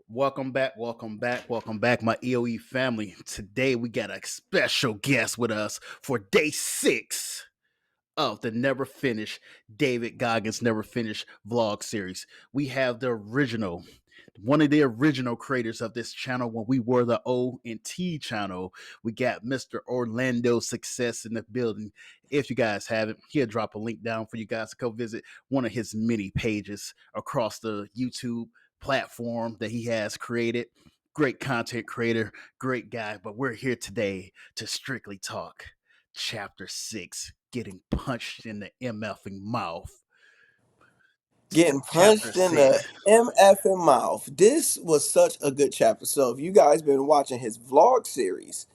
welcome back, my EOE family. Today we got a special guest with us for day 6 of the Never Finish David Goggins Never Finish vlog series. We have the original, one of the original creators of this channel when we were the O and T channel. We got Mr. Orlando Success in the building. If you guys haven't, he'll drop a link down for you guys to go visit one of his many pages across the YouTube platform that he has created. Great content creator, great guy, but we're here today to strictly talk chapter 6, getting punched in the MFing mouth. Getting Chapter punched in the 6. MFing mouth. This was such a good chapter. So if you guys been watching his vlog series,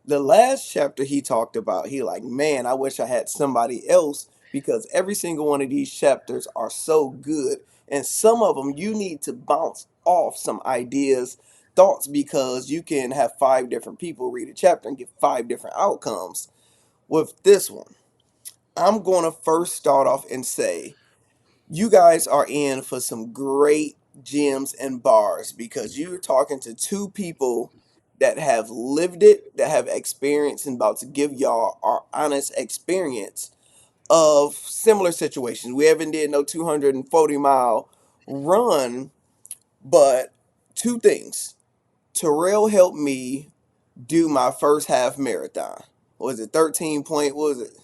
the last chapter he talked about, he like, man, I wish I had somebody else because every single one of these chapters are so good. And some of them you need to bounce off some ideas, thoughts, because you can have 5 different people read a chapter and get 5 different outcomes. With this one, I'm going to first start off and say, you guys are in for some great gems and bars because you're talking to 2 people that have lived it, that have experience, and about to give y'all our honest experience of similar situations. We haven't did no 240-mile run, but 2 things. Terrell helped me do my first half marathon. Was it 13 point? What was it?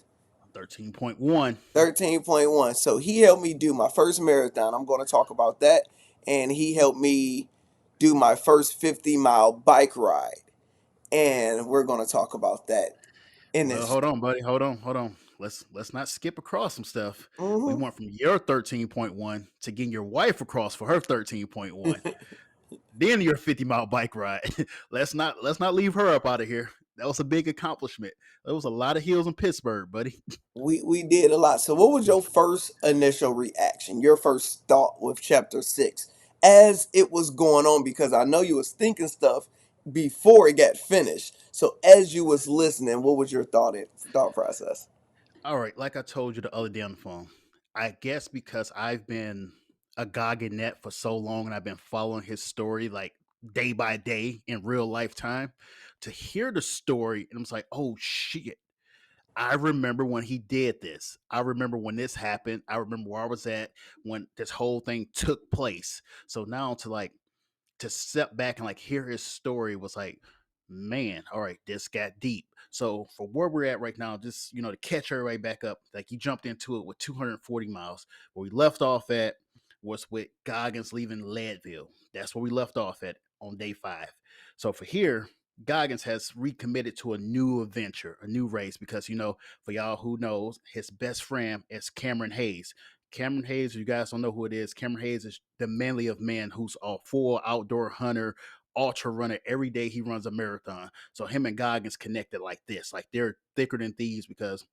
13.1. 13.1. So he helped me do my first marathon. I'm going to talk about that. And he helped me do my first 50-mile bike ride. And we're going to talk about that in Well, this. hold on, buddy. Hold on. Let's not skip across some stuff. We Hmm. went from your 13.1 to getting your wife across for her 13.1. Then your 50-mile bike ride. let's not leave her up out of here. That was a big accomplishment. There was a lot of hills in Pittsburgh, buddy. We did a lot. So what was your first initial reaction? Your first thought with chapter 6 as it was going on, because I know you was thinking stuff before it got finished. So as you was listening, what was your thought process? All right, like I told you the other day on the phone, I guess because I've been a Gogginet for so long and I've been following his story like day by day in real lifetime, to hear the story and I was like, oh shit. I remember when he did this. I remember when this happened. I remember where I was at when this whole thing took place. So now to step back and like hear his story was like, man, all right, this got deep. So for where we're at right now, just to catch everybody back up, like he jumped into it with 240 miles. Where we left off at was with Goggins leaving Leadville. That's where we left off at on day 5. So for here, Goggins has recommitted to a new adventure, a new race, because for y'all who knows, his best friend is Cameron Hayes. Cameron Hayes, you guys don't know who it is. Cameron Hayes is the manly of men who's a full outdoor hunter, ultra runner. Every day he runs a marathon. So him and Goggins connected like this. Like they're thicker than thieves because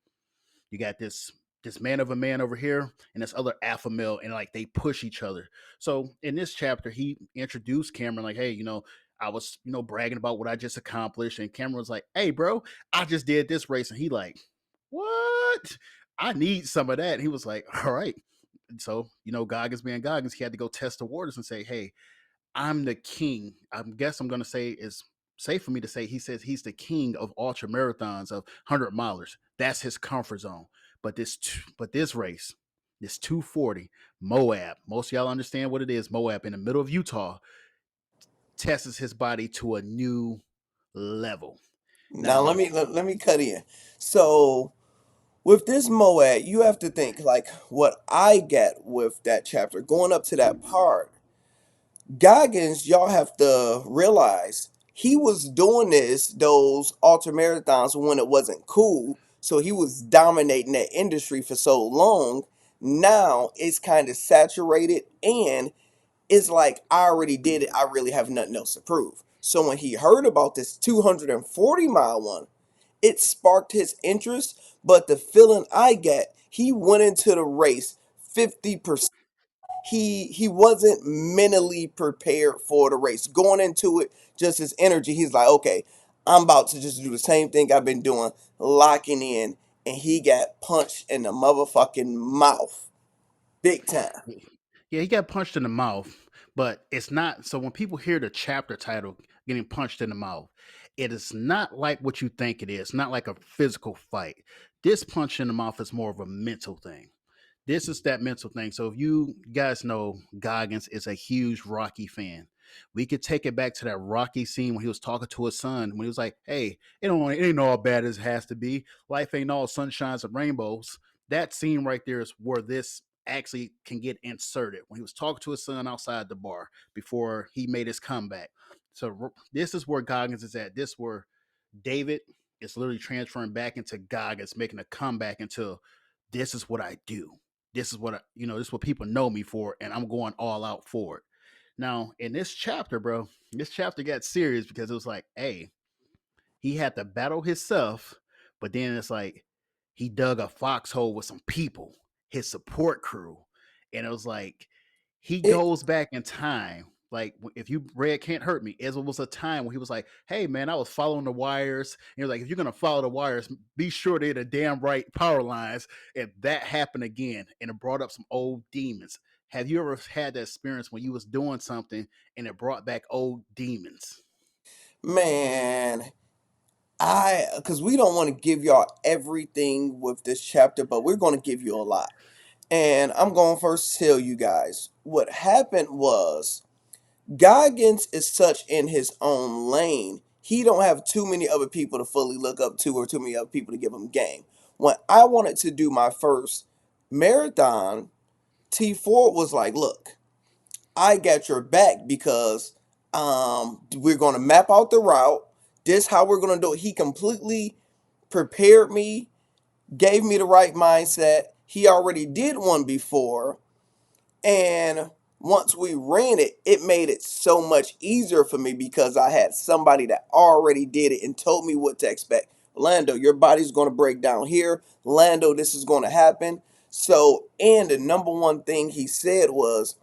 you got this man of a man over here and this other alpha male, and like they push each other. So in this chapter, he introduced Cameron like, hey, I was, bragging about what I just accomplished. And Cameron was like, hey, bro, I just did this race. And he like, what? I need some of that. And he was like, all right. And so, Goggins being Goggins, he had to go test the waters and say, hey, I'm the king. I guess I'm going to say is safe for me to say he says he's the king of ultra marathons of 100 milers. That's his comfort zone. But this race, this 240 Moab, most of y'all understand what it is. Moab in the middle of Utah tests his body to a new level. Now Now, let me cut in. So with this Moad, you have to think like what I get with that chapter going up to that part. Goggins, y'all have to realize he was doing those ultra marathons when it wasn't cool. So he was dominating that industry for so long. Now it's kind of saturated and it's like I already did it. I really have nothing else to prove. So when he heard about this 240-mile one, it sparked his interest. But the feeling I get, he went into the race 50%. He wasn't mentally prepared for the race. Going into it, just his energy, he's like, okay, I'm about to just do the same thing I've been doing, locking in, and he got punched in the motherfucking mouth. Big time. yeah, he got punched in the mouth. But it's not. So when people hear the chapter title, getting punched in the mouth, it is not like what you think it is. Not like a physical fight. This punch in the mouth is more of a mental thing. This is that mental thing. So if you guys know, Goggins is a huge Rocky fan. We could take it back to that Rocky scene when he was talking to his son, when he was like, "Hey, it ain't all bad as it has to be. Life ain't all sunshines and rainbows." That scene right there is where this actually can get inserted, when he was talking to his son outside the bar before he made his comeback. So this is where Goggins is at. This where David is literally transferring back into Goggins, making a comeback into, this is what I do. This is what this is what people know me for, and I'm going all out for it. Now, in this chapter, bro, this chapter got serious because it was like, hey, he had to battle himself, but then it's like he dug a foxhole with some people, his support crew, and it was like he It goes back in time. Like if you read Can't Hurt Me, it was a time when he was like, "Hey man, I was following the wires." And he was like, "If you're gonna follow the wires, be sure they're the damn right power lines." And that happened again, and it brought up some old demons. Have you ever had that experience when you was doing something and it brought back old demons? Man, I because we don't want to give y'all everything with this chapter, but we're going to give you a lot. And I'm going to first tell you guys what happened was Goggins is such in his own lane. He don't have too many other people to fully look up to or too many other people to give him game. When I wanted to do my first marathon, T Ford was like, "Look, I got your back because we're going to map out the route. This how we're going to do it." He completely prepared me, gave me the right mindset. He already did one before, and once we ran it, it made it so much easier for me because I had somebody that already did it and told me what to expect. Lando, your body's going to break down here. Lando, this is going to happen. So, and the number one thing he said was,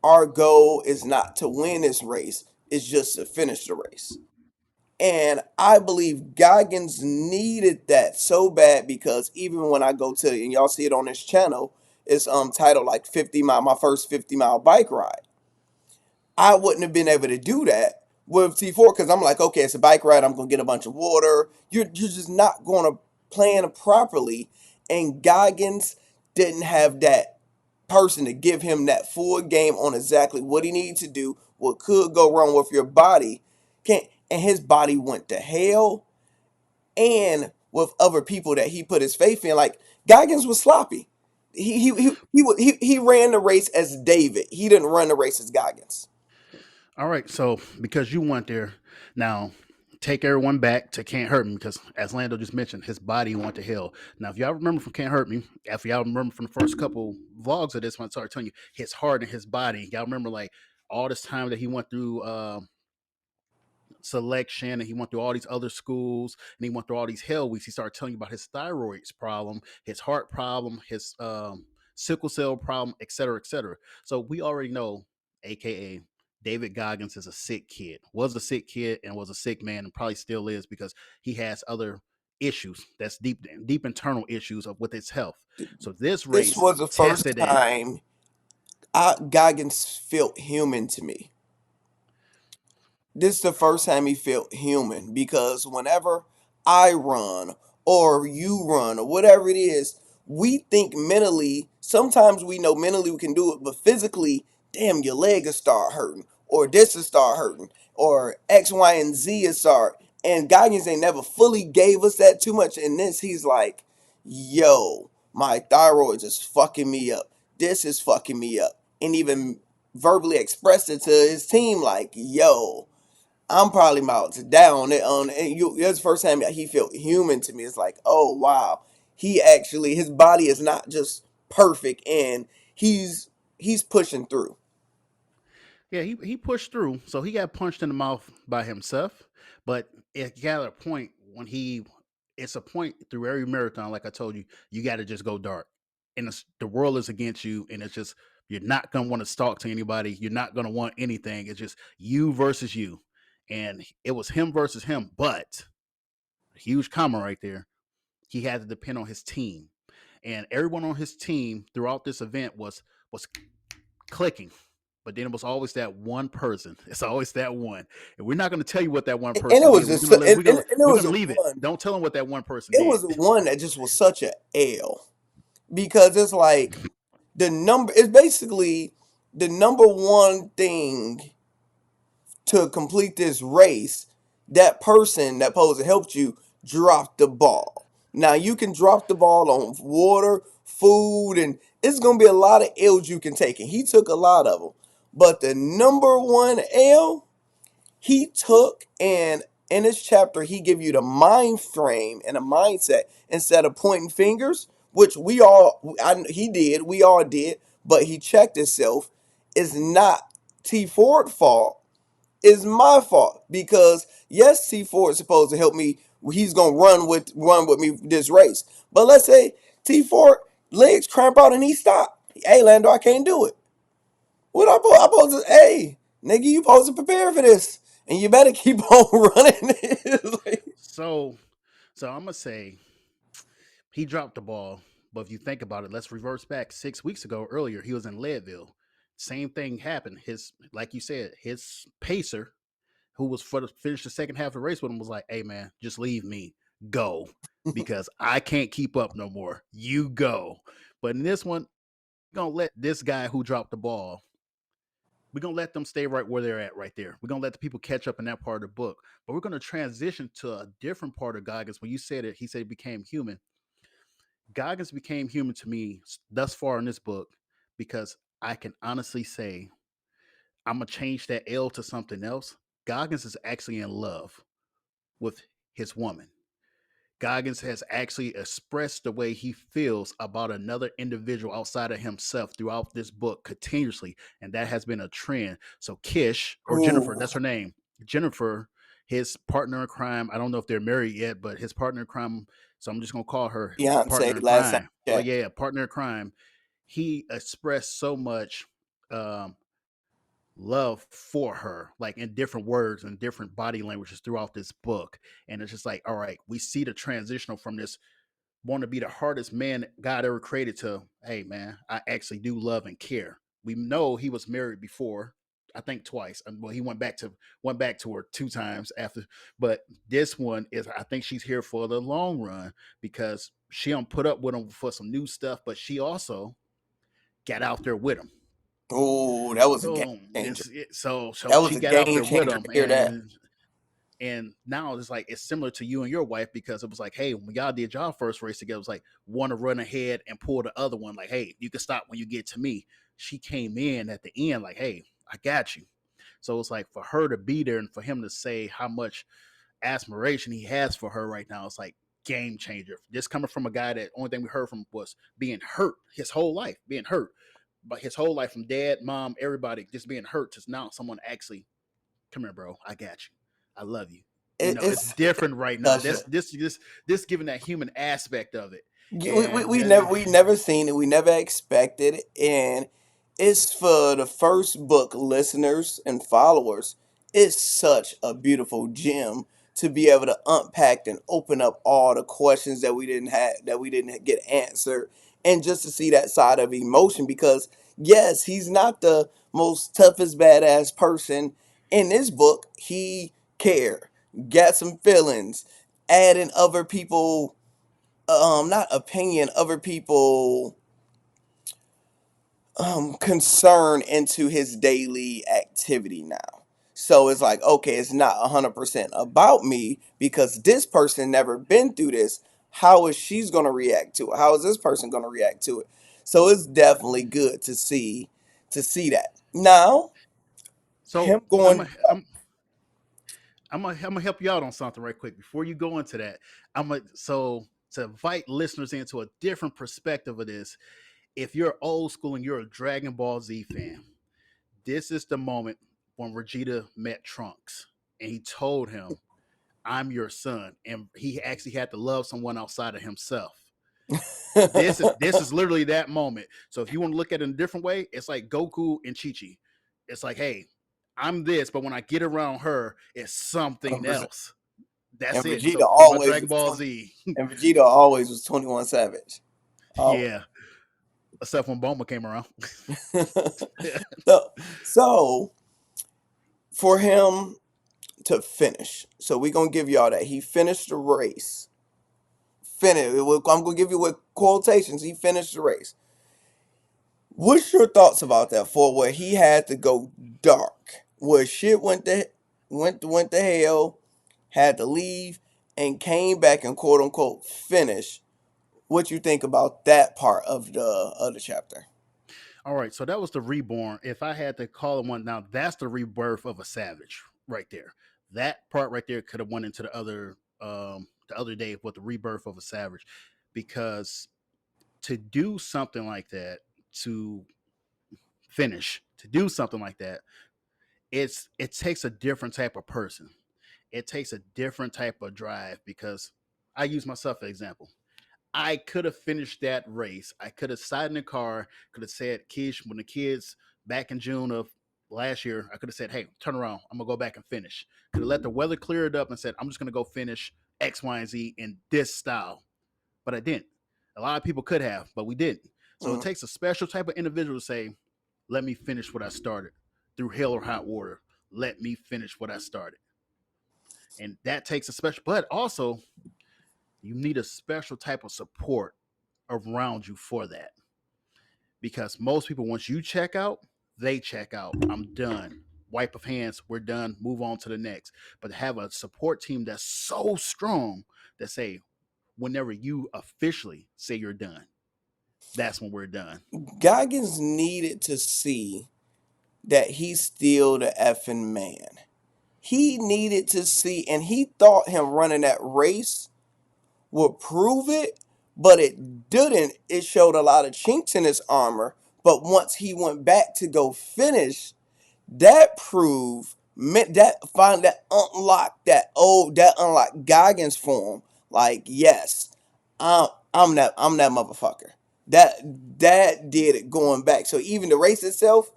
our goal is not to win this race, it's just to finish the race. And I believe Goggins needed that so bad because even when I go to, and y'all see it on this channel, it's titled like 50 mile, my first 50-mile bike ride. I wouldn't have been able to do that with T4 because I'm like, okay, it's a bike ride. I'm going to get a bunch of water. You're just not going to plan properly. And Goggins didn't have that person to give him that full game on exactly what he needed to do, what could go wrong with your body. Can't, and his body went to hell. And with other people that he put his faith in, like Goggins was sloppy. He ran the race as David. He didn't run the race as Goggins. All right, so because you went there, now take everyone back to Can't Hurt Me because, as Lando just mentioned, his body went to hell. Now, if y'all remember from Can't Hurt Me, if y'all remember from the first couple vlogs of this one, I started telling you his heart and his body. Y'all remember like all this time that he went through selection and he went through all these other schools and he went through all these hell weeks. He started telling you about his thyroids problem, his heart problem, his sickle cell problem, et cetera, et cetera. So we already know, aka David Goggins is a sick kid, was a sick kid and was a sick man and probably still is because he has other issues that's deep internal issues of with his health. So this This race was the first tested that. time Goggins felt human to me. This is the first time he felt human because whenever I run or you run or whatever it is, we think mentally. Sometimes we know mentally we can do it, but physically, damn, your leg will start hurting, or this will start hurting, or X, Y, and Z is start. And Goggins ain't never fully gave us that too much. In this, he's like, "Yo, my thyroid is fucking me up. This is fucking me up," and even verbally expressed it to his team, like, "Yo, I'm probably about to die on it." And that's the first time he felt human to me. It's like, oh wow, he actually his body is not just perfect, and he's pushing through. Yeah, he pushed through. So he got punched in the mouth by himself. But it got a point when it's a point through every marathon, like I told you, you got to just go dark. And the world is against you. And it's just, you're not going to want to talk to anybody. You're not going to want anything. It's just you versus you. And it was him versus him. But a huge comma right there. He had to depend on his team. And everyone on his team throughout this event was clicking. but then it was always that one person. It's always that one, and we're not going to tell you what that one And person it did. was We're just, going to and it we're was going a to leave it. one. Don't tell them what that one person It did. was one that just was such a L, because it's like the number. It's basically the number one thing to complete this race. That person that supposed to help you dropped the ball. Now you can drop the ball on water, food, and it's gonna be a lot of L's you can take. And he took a lot of them, but the number one L he took, and in this chapter he give you the mind frame and a mindset instead of pointing fingers, which he did, we all did, but he checked himself. It's not T Ford fault, it's my fault, because yes, T Ford is supposed to help me. He's gonna run with me this race, but let's say T Ford legs cramp out and he stopped. Hey Lando, I can't do it. What I supposed to? Hey, nigga, you supposed to prepare for this, and you better keep on running. Like, So, so I'm gonna say he dropped the ball. But if you think about it, let's reverse back 6 weeks ago. Earlier, he was in Leadville. Same thing happened. His, like you said, his pacer, who was for to finish the second half of the race with him, was like, "Hey man, just leave me, go, because I can't keep up no more. You go." But in this one, we're gonna let this guy who dropped the ball. We're gonna let them stay right where they're at, right there. We're gonna let the people catch up in that part of the book. But we're gonna transition to a different part of Goggins. When you said it, he said he became human. Goggins became human to me thus far in this book because I can honestly say I'm gonna change that L to something else. Goggins is actually in love with his woman. Goggins has actually expressed the way he feels about another individual outside of himself throughout this book continuously, and that has been a trend. So Kish, or Jennifer, ooh, that's her name. Jennifer, his partner in crime. I don't know if they're married yet, but his partner in crime. So I'm just gonna call her Beyonce. partner in Last time crime. I But checked. yeah, partner in crime. He expressed so much um, love for her, like in different words and different body languages throughout this book. And it's just like, all right, we see the transitional from this want to be the hardest man God ever created to, hey man, I actually do love and care. We know he was married before, I think twice. Well, he went back to her 2 times after, but this one is, I think she's here for the long run because she don't put up with him for some new stuff, but she also got out there with him. Ooh, that was a game Boom. changer. So That was she a got out game there with changer him, to hear that. and now it's like it's similar to you and your wife because it was like, hey, when y'all did y'all first race together, it was like one to run ahead and pull the other one, like, hey, you can stop when you get to me. She came in at the end, like, hey, I got you. So it's like for her to be there and for him to say how much admiration he has for her right now, it's like game changer. This coming from a guy that only thing we heard from was being hurt his whole life, being hurt. But his whole life from dad, mom, everybody just being hurt to now someone actually, come here, bro. I got you. I love you. It's It's different right now. such a. This giving that human aspect of it, We, we, and we never we never seen it. We never expected it, and it's for the first book listeners and followers. It's such a beautiful gem to be able to unpack and open up all the questions that we didn't get answered, and just to see that side of emotion. Because yes, he's not the most toughest badass person in this book. He care, got some feelings, adding other people, not opinion, other people concern into his daily activity now. So it's like, okay, it's not 100% about me because this person never been through this. How is she's going to react to it? How is this person going to react to it? So it's definitely good to see that. Now, him so going. I'm gonna help you out on something right quick before you go into that. I'm gonna so to invite listeners into a different perspective of this. If you're old school and you're a Dragon Ball Z fan, this is the moment when Vegeta met Trunks and he told him, "I'm your son," and he actually had to love someone outside of himself. This is literally that moment. So if you want to look at it in a different way, it's like Goku and Chi Chi. It's like, hey, I'm this, but when I get around her, it's something 100%. else. And That's it. Vegeta So for my always Dragon was Ball 20, Z, and Vegeta always was 21 Savage. Always. yeah. except when Boma came around. so, so for him to finish, so we're gonna give y'all that he finished the race. Finish. I'm gonna give you with quotations. He finished the race. What's your thoughts about that? For where he had to go dark, where shit went to hell, had to leave, and came back and quote unquote finish. What you think about that part of the chapter? All right, so that was the reborn. If I had to call it one now, that's the rebirth of a savage right there. That part right there could have went into the other day with the rebirth of a savage, because to do something like that, to to do something like that, it takes a different type of person. It takes a different type of drive, because I use myself as an example. I could have finished that race. I could have sat in the car, could have said, Kish, when the kids back in June of last year, I could have said, hey, turn around. I'm going to go back and finish. Could have let the weather clear it up and said, I'm just going to go finish X, Y, and Z in this style. But I didn't. A lot of people could have, but we didn't. So it Mm. takes a special type of individual to say, let me finish what I started through hell or hot water. Let me finish what I started. And that takes a special, but also you need a special type of support around you for that. Because most people, once you check out, they check out. I'm done. Wipe of hands, we're done. Move on to the next. But to have a support team that's so strong that say, whenever you officially say you're done, that's when we're done. Goggins needed to see that he's still the effing man. He needed to see, and he thought him running that race would prove it, but it didn't. It showed a lot of chinks in his armor. But once he went back to go finish, that proved meant that find that unlocked Goggins form. Like, yes, I'm that motherfucker. That that did it going back. So even the race itself,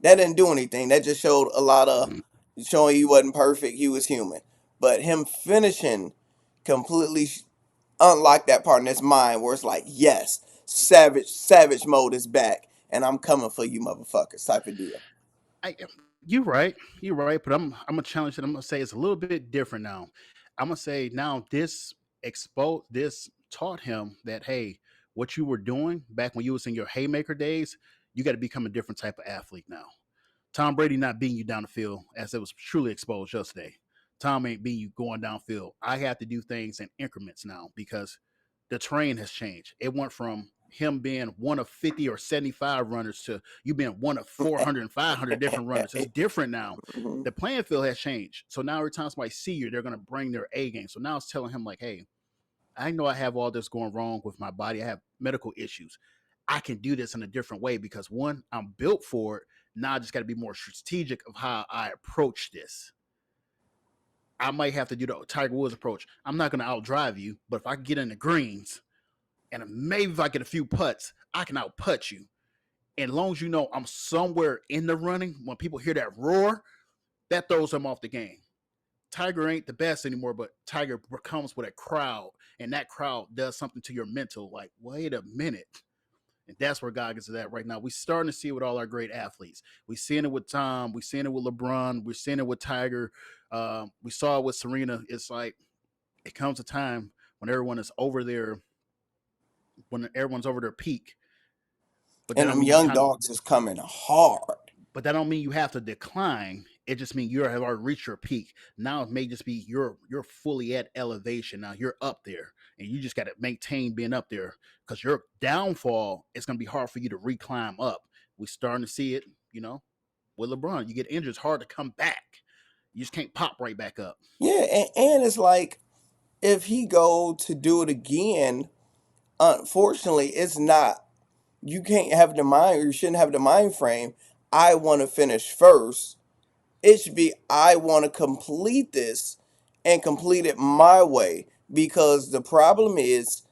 that didn't do anything. That just showed a lot of showing he wasn't perfect. He was human. But him finishing completely unlocked that part in his mind where it's like, yes, savage mode is back, and I'm coming for you, motherfuckers, type of deal. I, you're right. You're right. But I'm gonna challenge it. I'm gonna say it's a little bit different now. I'm gonna say now this taught him that, hey, what you were doing back when you was in your haymaker days, you got to become a different type of athlete now. Tom Brady not beating you down the field as it was truly exposed yesterday. Tom ain't beating you going downfield. I have to do things in increments now because the terrain has changed. It went from him being one of 50 or 75 runners to you being one of 400 and 500 different runners. It's different now. Mhm. The playing field has changed. So now every time somebody see you, they're going to bring their A game. So now it's telling him like, hey, I know I have all this going wrong with my body. I have medical issues. I can do this in a different way because one, I'm built for it. Now I just got to be more strategic of how I approach this. I might have to do the Tiger Woods approach. I'm not going to outdrive you, but if I can get in the greens and maybe if I get a few putts, I can outputt you. And as long as you know I'm somewhere in the running, when people hear that roar, that throws them off the game. Tiger ain't the best anymore, but Tiger comes with a crowd, and that crowd does something to your mental. Like, wait a minute. And that's where Goggins is at right now. We're starting to see it with all our great athletes. We're seeing it with Tom. We're seeing it with LeBron. We're seeing it with Tiger. We saw it with Serena. It's like it comes a time when everyone is over their when everyone's over their peak. But that And don't them mean you young kind of dogs is coming hard. but that don't mean you have to decline. It just means you have already reached your peak. Now it may just be you're fully at elevation. Now you're up there, and you just got to maintain being up there because your downfall is going to be hard for you to reclimb up. We're starting to see it, with LeBron. You get injured, it's hard to come back. You just can't pop right back up. Yeah, and it's like if he go to do it again, unfortunately, it's not. You can't have the mind, or you shouldn't have the mind frame. I want to finish first. It should be I want to complete this and complete it my way. Because the problem is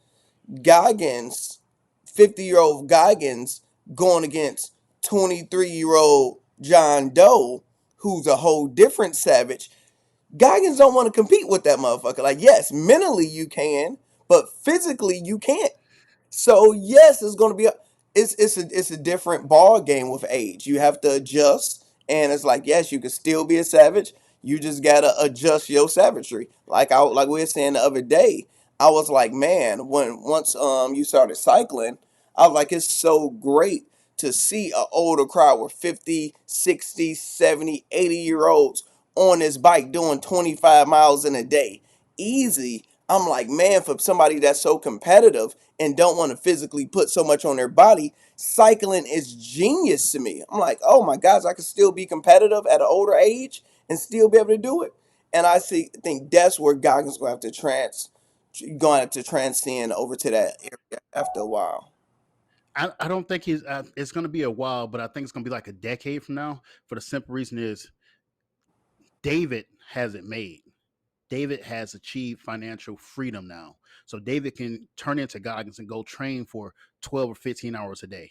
Goggins, 50-year-old Goggins, going against 23-year-old John Doe, who's a whole different savage. Goggins don't want to compete with that motherfucker. Like, yes, mentally you can, but physically you can't. So yes, it's gonna be. it's a different ball game with age. You have to adjust, and it's like yes, you can still be a savage. You just gotta adjust your savagery. Like we were saying the other day, I was like, man, when once you started cycling, I was like, it's so great to see an older crowd with 50, 60, 70, 80 year olds on this bike doing 25 miles in a day. Easy. I'm like, man, for somebody that's so competitive and don't want to physically put so much on their body, cycling is genius to me. I'm like, oh my gosh, I could still be competitive at an older age and still be able to do it. And think that's where Goggins going to have to transcend over to that area after a while. I don't think he's. It's going to be a while, but I think it's going to be like a decade from now. For the simple reason is David has it made. David has achieved financial freedom now, so David can turn into Goggins and go train for 12 or 15 hours a day.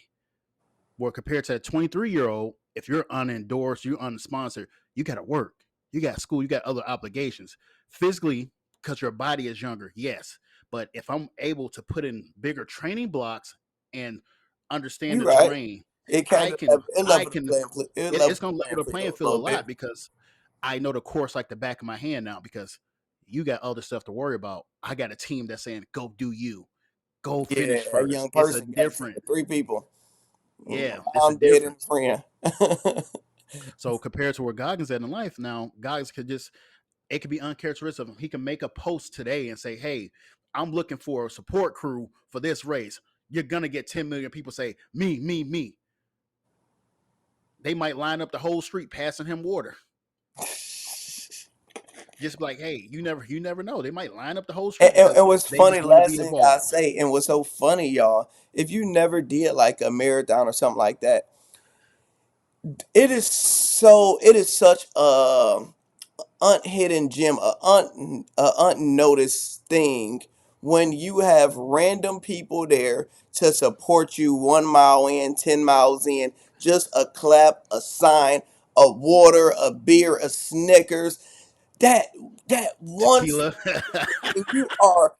Where compared to a 23-year-old, if you're unendorsed, you're unsponsored, you got to work, you got school, you got other obligations. Physically, because your body is younger, yes. But if I'm able to put in bigger training blocks and understand You're the right. terrain, It kind I of can, it I leveled the can. it It's leveled going to the level playing the playing field a field a little bit. lot because I know the course like the back of my hand now because you got other stuff to worry about. I got a team that's saying, go do you, go Yeah, finish a first. young It's a person got a team different, of three people. yeah, it's a Mom, dad, and difference. friend. So compared to where Goggins at in life now, Goggins could just it could be uncharacteristic of him. He can make a post today and say, "Hey, I'm looking for a support crew for this race." You're gonna get 10 million people say, "Me, me, me." They might line up the whole street passing him water. Just like, hey, you never know. They might line up the whole street because And what's they funny, just want to last be thing I involved. say, and what's so funny, y'all, if you never did like a marathon or something like that, it is such a unhidden gem, a unnoticed thing when you have random people there to support you 1 mile in, 10 miles in, just a clap, a sign, a water, a beer, a Snickers. That that one Tequila. second when you are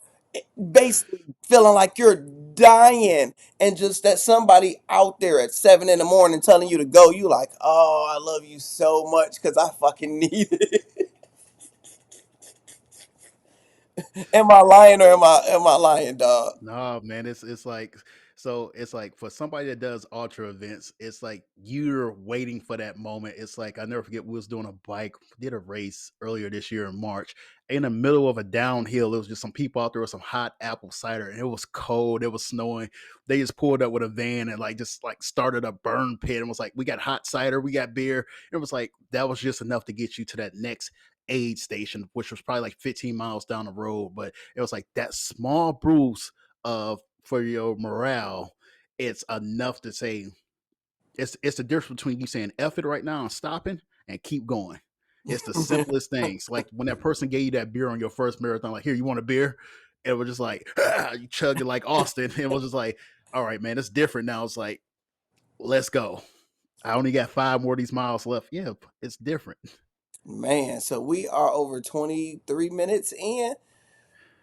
basically feeling like you're dying, and just that somebody out there at 7 in the morning telling you to go, you like, oh, I love you so much because I fucking need it. Am I lying or am I lying, dog? No, man, it's like so it's like for somebody that does ultra events, it's like you're waiting for that moment. It's like I never forget we was doing a bike, did a race earlier this year in March. In the middle of a downhill, there was just some people out there with some hot apple cider, and it was cold, it was snowing. They just pulled up with a van and like just like started a burn pit and was like, we got hot cider, we got beer. It was like that was just enough to get you to that next aid station, which was probably like 15 miles down the road. But it was like that small bruise for your morale, it's enough to say it's the difference between you saying F it right now and stopping and keep going. It's the simplest things. Like when that person gave you that beer on your first marathon, like, here, you want a beer? It was just like, you chugged it like Austin. It was just like, all right, man, it's different now. It's like, let's go. I only got 5 more of these miles left. Yeah, it's different. Man, so we are over 23 minutes in.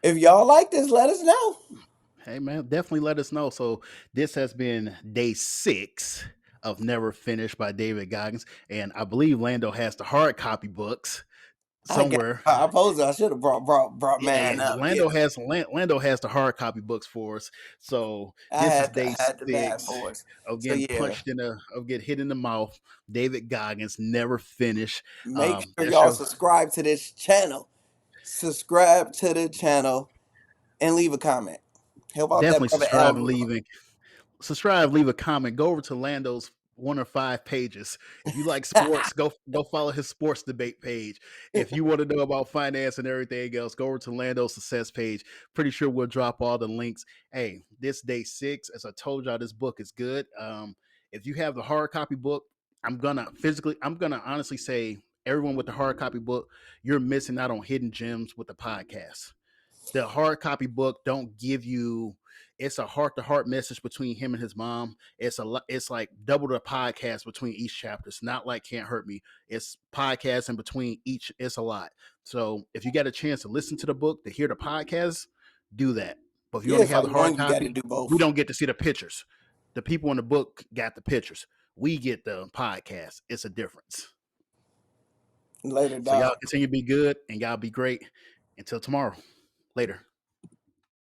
If y'all like this, let us know. Hey, man, definitely let us know. So this has been day 6 of Never Finished by David Goggins, and I believe Lando has the hard copy books I got. somewhere. I posed. I should have brought man Yeah, up. Yeah, Lando has the hard copy books for us. So this is day I had the bad 6 for us. of So getting yeah, punched of getting hit in the mouth. David Goggins Never Finish. make sure That y'all show subscribe to this channel. Subscribe to the channel and leave a comment. Help out that definitely brother subscribe and algorithm. subscribe, leave a comment, go over to Lando's 1 or 5 pages. If you like sports, go follow his sports debate page. If you want to know about finance and everything else, go over to Lando's Success page. Pretty sure we'll drop all the links. Hey, this day 6, as I told y'all, this book is good. If you have the hard copy book, I'm gonna honestly say everyone with the hard copy book, you're missing out on hidden gems with the podcast. The hard copy book don't give you, it's a heart to heart message between him and his mom. It's like double the podcast between each chapter. It's not like Can't Hurt Me. It's podcasts in between each. It's a lot. So if you get a chance to listen to the book, to hear the podcast, do that. But if you Yeah, only it's have like the hard one, you got to copy, do we both. don't get to see the pictures. The people in the book got the pictures. We get the podcast. It's a difference. Later, So y'all dog. continue to be good and y'all be great. Until tomorrow. Later.